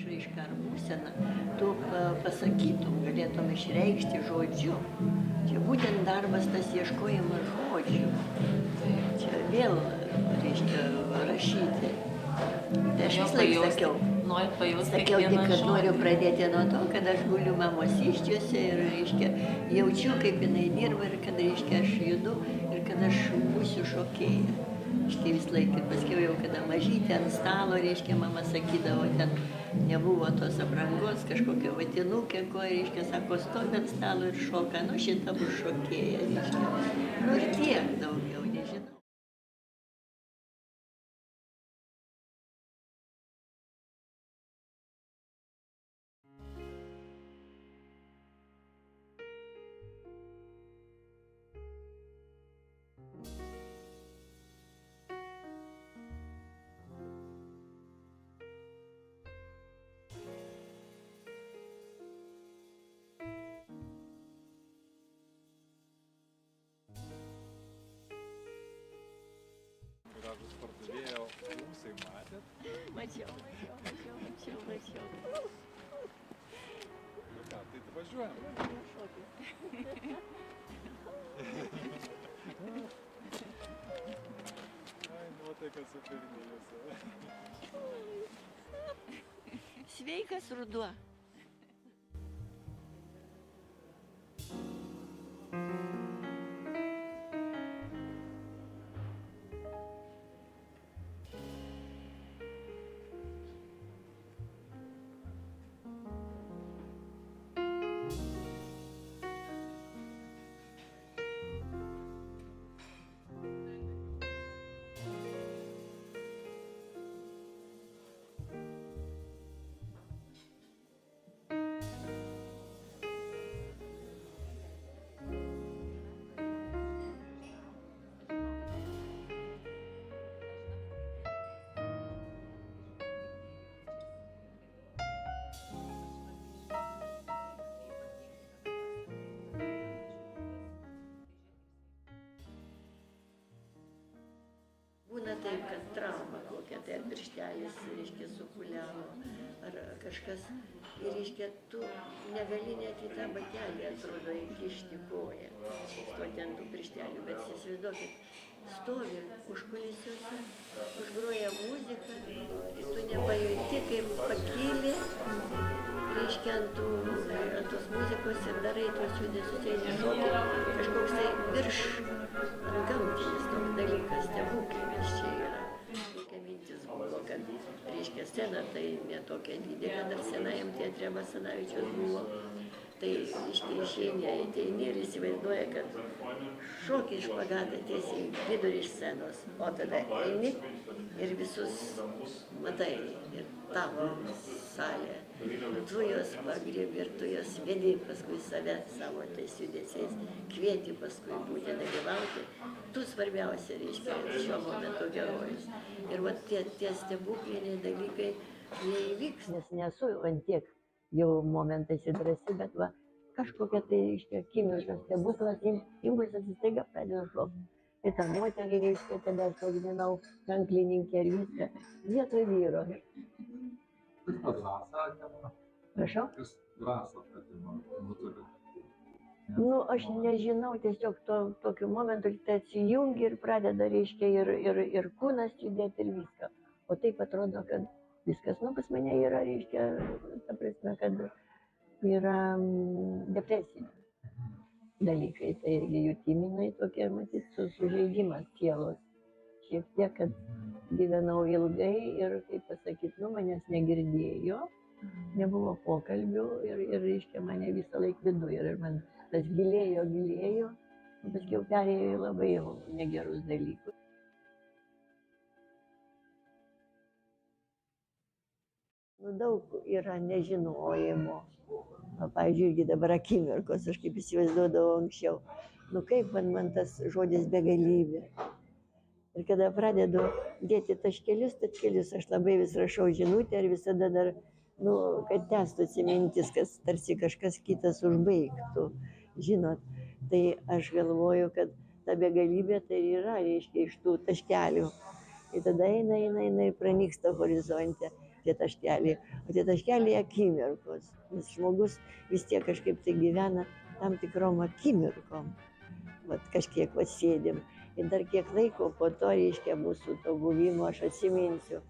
išraišką ar būseną, tu pasakytum, galėtum išreikšti žodžiu. Čia būtent darbas tas ieškojimas žodžių. Čia vėl, reiškia, rašyti. Tai aš vis laik sakiau, tik, kad noriu pradėti nuo to, kad aš guliu mamos iščiuose ir, reiškia, jaučiu, kaip jinai dirba ir kad, reiškia, aš judu ir kad aš būsiu šokėja. Reiškia, vis laik ir paskiau jau, kada mažytė ant stalo, reiškia, mama sakydavo, ten nebuvo tos aprangos, kažkokia vatinukė, ko, reiškia, sako, stovi ant stalo ir šoka, nu šita bus šokėja, reiškia. Nu ir tiek daugiau, nežinau. Gražus pardavėjo ūsai, matėt? Mačiau. Nu ką, tai važiuojam. Ai, nuotaika superinėjusi. Sveikas ruduo. Būna taip, kad trauma kokia, tai ar pirštelis, reiškia, supuliavo, ar kažkas. Ir, reiškia, tu negali net į tą batelį, atrodo, įkišti koją, stoti ant tų pirštelių, bet įsivaizduokit, stovi užkulisiuose, užgroja muziką, ir tu nepajauti, kaip pakyli, reiškia, ant tos muzikos ir darai tuos judesius, eini šokį, kažkoks tai virš gamtinis toks dalykas, stebuklinis čia yra. Tokia mintis buvo, kad, reiškia, scena tai ne tokia didelė, dar senajam teatre Basanavičiaus buvo. Tai, reiškia, išeini, ateini ir įsivaizduoja, kad šokį špagatą tiesiai vidurį iš scenos, o tada eini ir visus matai ir tavo salė. Tu jos pagriebi ir tu jos vedi paskui save savo tais judesiais, kvieti paskui būti, dalyvauti. Tu svarbiausia, reiškia, šiuo momentu herojus. Ir va tie stebukliniai dalykai, jie įvyks. Nes nesu ant tiek jau momentais įdrasi, bet va, kažkokia tai, reiškia, akimirka stebuklas, imus atsistaiga pradėjo šokti. Ir tą moterį, reiškia, tada šokdinau, kanklininkę ir viską, vietoj vyro. Prašau? Nu, aš nežinau, tiesiog tokiu momentu tai atsijungi ir pradeda, reiškia, ir kūnas judėti ir viską. O taip atrodo, kad viskas, nu, pas mane yra, reiškia, ta prasme, kad yra depresija dalykai, tai jutiminai tokie, matyt, sužeidimas sielos. Šiek tiek, kad gyvenau ilgai ir, kaip pasakyti, nu, manęs negirdėjo, nebuvo pokalbių ir reiškia, mane visą laiką viduje ir man tas gilėjo, paskui perėjo į labai jau negerus dalykus. Nu, daug yra nežinojimo. Pavyzdžiui, irgi dabar akimirkos, aš kaip įsivaizduodavau anksčiau. Nu, kaip man tas žodis begalybė. Ir kada pradedu dėti taškelius, aš labai vis rašau žinutę ir visada dar, nu, kad tęstųsi mintis, kad tarsi kažkas kitas užbaigtų, žinot. Tai aš galvoju, kad ta begalybė tai yra, reiškia, iš tų taškelių. Ir tada eina ir pranyksta horizonte. tie taškeliai, o tie taškeliai akimirkos, nes žmogus vis tiek kažkaip tai gyvena tam tikrom akimirkom. Vat kažkiek vat sėdim ir dar kiek laiko po to, reiškia, mūsų to buvimo aš atsiminsiu,